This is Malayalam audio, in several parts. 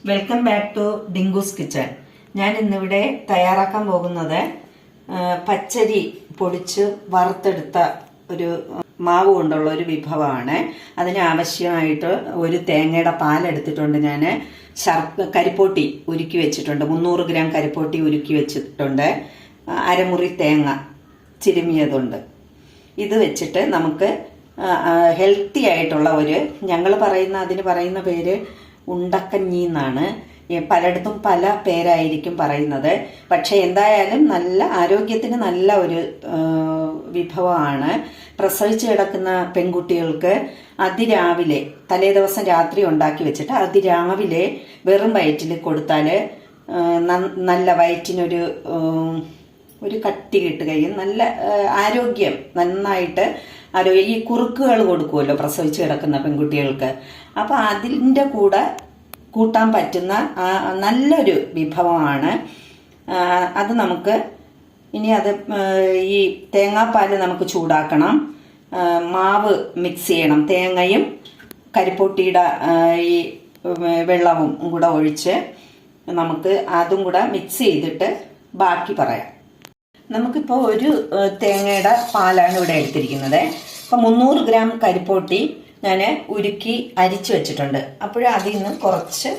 Welcome back to Dinkoo's kitchen. ഞാൻ ഇന്നിവിടെ തയ്യാറാക്കാൻ പോകുന്നത് പച്ചരി പൊടിച്ച് വറുത്തെടുത്ത ഒരു മാവ് കൊണ്ടുള്ള ഒരു വിഭവമാണ്. അതിന് ആവശ്യമായിട്ട് ഒരു തേങ്ങയുടെ പാലെടുത്തിട്ടുണ്ട്. ഞാൻ കരിപ്പോട്ടി ഉരുക്കി വെച്ചിട്ടുണ്ട്. 300 ഗ്രാം കരിപ്പോട്ടി ഉരുക്കി വെച്ചിട്ടുണ്ട്. അരമുറി തേങ്ങ ചിരുമിയതുണ്ട്. ഇത് വെച്ചിട്ട് നമുക്ക് ഹെൽത്തി ആയിട്ടുള്ള ഞങ്ങൾ അതിന് പറയുന്ന പേര് ഉണ്ടക്കഞ്ഞി എന്നാണ്. പലയിടത്തും പല പേരായിരിക്കും പറയുന്നത്. പക്ഷെ എന്തായാലും നല്ല ആരോഗ്യത്തിന് നല്ല ഒരു വിഭവമാണ്. പ്രസവിച്ച് കിടക്കുന്ന പെൺകുട്ടികൾക്ക് അതിരാവിലെ തലേദിവസം രാത്രി ഉണ്ടാക്കി വെച്ചിട്ട് അതിരാവിലെ വെറും വയറ്റിൽ കൊടുത്താൽ നല്ല വയറ്റിനൊരു കട്ടി കിട്ടുകയും നല്ല ആരോഗ്യം നന്നായിട്ട് ഈ കുറുക്കുകൾ കൊടുക്കുമല്ലോ പ്രസവിച്ച് കിടക്കുന്ന പെൺകുട്ടികൾക്ക്. അപ്പം അതിൻ്റെ കൂടെ കൂട്ടാൻ പറ്റുന്ന നല്ലൊരു വിഭവമാണ് അത്. നമുക്ക് ഇനി ഈ തേങ്ങാപ്പാൽ നമുക്ക് ചൂടാക്കണം. മാവ് മിക്സ് ചെയ്യണം. തേങ്ങയും കരിപ്പൊട്ടിയുടെ ഈ വെള്ളവും കൂടെ ഒഴിച്ച് നമുക്ക് അതും കൂടെ മിക്സ് ചെയ്തിട്ട് ബാക്കി പറയാം. നമുക്കിപ്പോൾ ഒരു തേങ്ങയുടെ പാലാണ് ഇവിടെ എടുത്തിരിക്കുന്നത്. അപ്പം 300 ഗ്രാം കരിപ്പോട്ടി ഞാൻ ഉരുക്കി അരിച്ചു വെച്ചിട്ടുണ്ട്. അപ്പോൾ അതിൽ നിന്ന് കുറച്ച്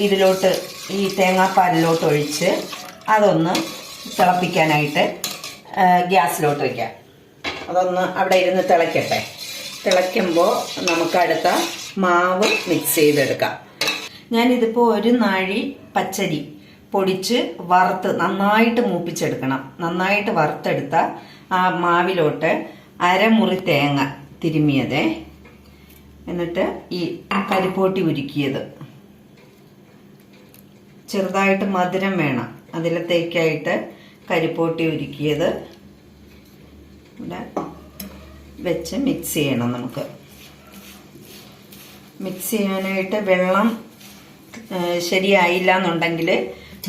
ഇതിലോട്ട് ഈ തേങ്ങാപ്പാലിലോട്ട് ഒഴിച്ച് അതൊന്ന് തിളപ്പിക്കാനായിട്ട് ഗ്യാസിലോട്ട് വയ്ക്കാം. അതൊന്ന് അവിടെ ഇരുന്ന് തിളയ്ക്കട്ടെ. തിളയ്ക്കുമ്പോൾ നമുക്ക് അടുത്ത മാവ് മിക്സ് ചെയ്തെടുക്കാം. ഞാനിതിപ്പോൾ ഒരു നാഴി പച്ചരി പൊടിച്ച് വറുത്ത് നന്നായിട്ട് മൂപ്പിച്ചെടുക്കണം. നന്നായിട്ട് വറുത്തെടുത്ത ആ മാവിലോട്ട് അരമുറി തേങ്ങ തിരുമിയത്, എന്നിട്ട് ഈ കരിപ്പോട്ടി ഉരുക്കിയത്, ചെറുതായിട്ട് മധുരം വേണം അതിലത്തേക്കായിട്ട് കരിപ്പോട്ടി ഉരുക്കിയത് ഇവിടെ വെച്ച് മിക്സ് ചെയ്യണം. നമുക്ക് മിക്സ് ചെയ്യാനായിട്ട് വെള്ളം ശരിയായില്ല എന്നുണ്ടെങ്കിൽ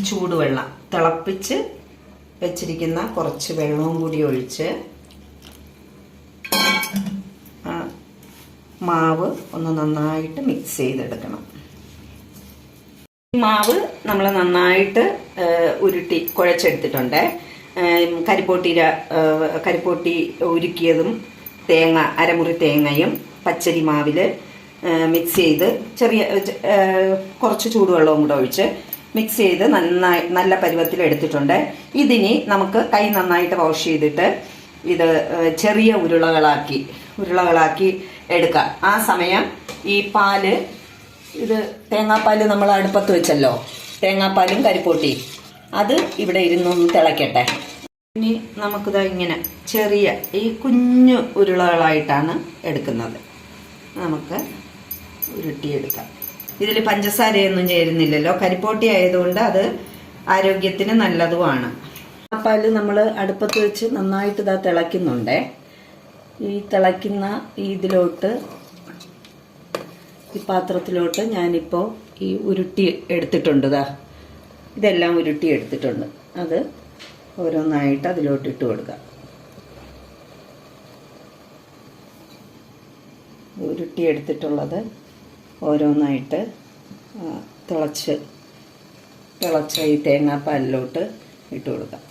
ചൂടുവെള്ളം തിളപ്പിച്ച് വെച്ചിരിക്കുന്ന കുറച്ച് വെള്ളവും കൂടി ഒഴിച്ച് മാവ് ഒന്ന് നന്നായിട്ട് മിക്സ് ചെയ്തെടുക്കണം. ഈ മാവ് നമ്മൾ നന്നായിട്ട് ഉരുട്ടി കുഴച്ചെടുത്തിട്ടുണ്ട്. കരിപ്പോട്ടി ഉരുക്കിയതും അരമുറി തേങ്ങയും പച്ചരി മാവിൽ മിക്സ് ചെയ്ത് കുറച്ച് ചൂടുവെള്ളവും കൂടെ ഒഴിച്ച് മിക്സ് ചെയ്ത് നല്ല പരുവത്തിൽ എടുത്തിട്ടുണ്ട്. ഇതിനി നമുക്ക് കൈ നന്നായിട്ട് വാഷ് ചെയ്തിട്ട് ഇത് ചെറിയ ഉരുളകളാക്കി എടുക്കാം. ആ സമയം ഈ ഇത് തേങ്ങാപ്പാൽ നമ്മൾ അടുപ്പത്ത് വെച്ചല്ലോ, തേങ്ങാപ്പാലും കരിപ്പോട്ടി അത് ഇവിടെ ഇരുന്നൊന്ന് തിളയ്ക്കട്ടെ. ഇനി നമുക്കിത് ഇങ്ങനെ ചെറിയ ഈ കുഞ്ഞു ഉരുളകളായിട്ടാണ് എടുക്കുന്നത്. നമുക്ക് ഉരുട്ടിയെടുക്കാം. ഇതിൽ പഞ്ചസാരയൊന്നും ചേരുന്നില്ലല്ലോ, കരിപ്പോട്ടി ആയതുകൊണ്ട് അത് ആരോഗ്യത്തിന് നല്ലതുമാണ്. പാൽ നമ്മൾ അടുപ്പത്ത് വെച്ച് നന്നായിട്ട് ഇതാ തിളയ്ക്കുന്നുണ്ട്. ഈ തിളയ്ക്കുന്ന ഇതിലോട്ട് ഈ പാത്രത്തിലോട്ട് ഞാനിപ്പോൾ ഈ ഉരുട്ടി എടുത്തിട്ടുണ്ട്. ഇതെല്ലാം ഉരുട്ടി എടുത്തിട്ടുണ്ട്. അത് ഓരോന്നായിട്ട് അതിലോട്ട് ഇട്ട് കൊടുക്കാം. ഉരുട്ടി എടുത്തിട്ടുള്ളത് ഓരോന്നായിട്ട് തിളച്ച ഈ തേങ്ങാപ്പാലിലോട്ട് ഇട്ട് കൊടുക്കാം.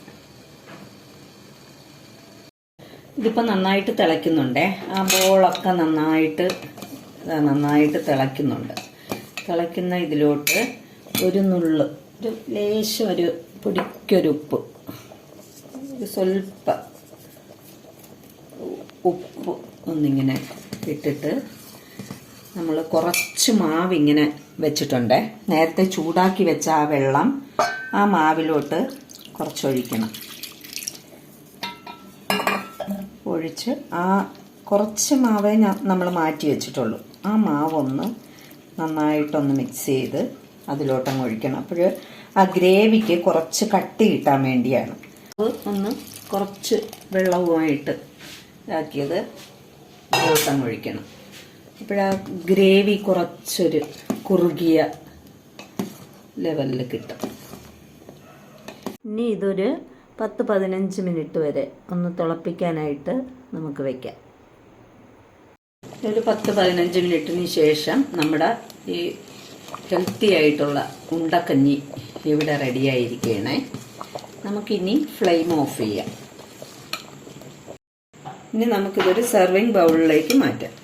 ഇതിപ്പോൾ നന്നായിട്ട് തിളയ്ക്കുന്നുണ്ട്. ആ ബോളൊക്കെ നന്നായിട്ട് തിളയ്ക്കുന്നുണ്ട്. തിളയ്ക്കുന്ന ഇതിലോട്ട് ഒരു ലേശം ഒരു പൊടിക്കൊരു ഉപ്പ്, സ്വല്പം ഉപ്പ് ഒന്നിങ്ങനെ ഇട്ടിട്ട് നമ്മൾ കുറച്ച് മാവ് ഇങ്ങനെ വെച്ചിട്ടുണ്ട്. നേരത്തെ ചൂടാക്കി വെച്ച ആ വെള്ളം ആ മാവിലോട്ട് കുറച്ചൊഴിക്കണം. ഒഴിച്ച് ആ കുറച്ച് മാവേ നമ്മൾ മാറ്റി വെച്ചിട്ടുള്ളൂ. ആ മാവൊന്ന് നന്നായിട്ടൊന്ന് മിക്സ് ചെയ്ത് അതിലോട്ടങ്ങ് ഒഴിക്കണം. അപ്പോൾ ആ ഗ്രേവിക്ക് കുറച്ച് കട്ടി കിട്ടാൻ വേണ്ടിയാണ്. ഒന്ന് കുറച്ച് വെള്ളവുമായിട്ട് ഇതാക്കിയത് അതിലോട്ടങ്ങ് ഒഴിക്കണം. അപ്പോഴാ ഗ്രേവി കുറച്ചൊരു കുറുകിയ ലെവലിൽ കിട്ടും. ഇനി ഇതൊരു 10-15 മിനിറ്റ് വരെ ഒന്ന് തിളപ്പിക്കാനായിട്ട് നമുക്ക് വയ്ക്കാം. ഒരു 10-15 മിനിറ്റിന് ശേഷം നമ്മുടെ ഈ ഹെൽത്തി ആയിട്ടുള്ള ഉണ്ടക്കഞ്ഞി ഇവിടെ റെഡിയായിരിക്കുകയാണേ. നമുക്കിനി ഫ്ലെയിം ഓഫ് ചെയ്യാം. ഇനി നമുക്കിതൊരു സെർവിങ് ബൗളിലേക്ക് മാറ്റാം.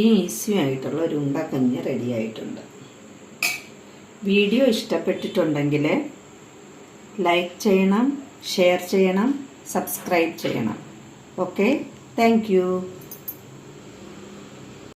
ഈസി ആയിട്ടുള്ള ഒരു ഉണ്ടക്കഞ്ഞി റെഡി ആയിട്ടുണ്ട്. വീഡിയോ ഇഷ്ടപ്പെട്ടിട്ടുണ്ടെങ്കിൽ ലൈക്ക് ചെയ്യണം, ഷെയർ ചെയ്യണം, സബ്സ്ക്രൈബ് ചെയ്യണം. Okay, thank you.